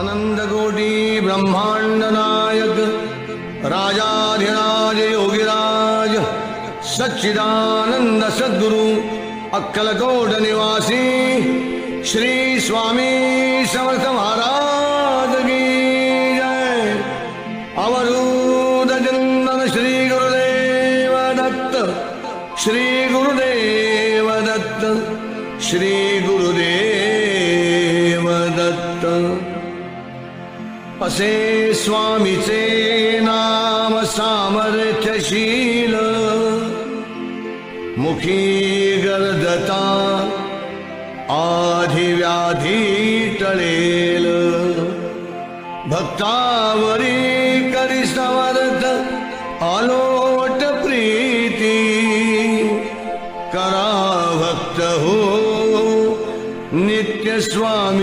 आनंद कोटी ब्रह्मांड नायक राजाधिराज योगिराज सच्चिदानंद सद्गुरु अक्कलकोट निवासी श्री स्वामी समर्थ महाराज की जय। अवधूत चिंतन श्री गुरुदेव दत्त, श्री गुरुदेव दत्त, श्री गुरुदेव दत्त। असे स्वामीचे नाम सामर्थ्यशील, मुखी गर्दता आधिव्याधी टळेल, भक्तावरी करी समर्थ अलोट प्रीती, करा भक्त हो नित्य स्वामी।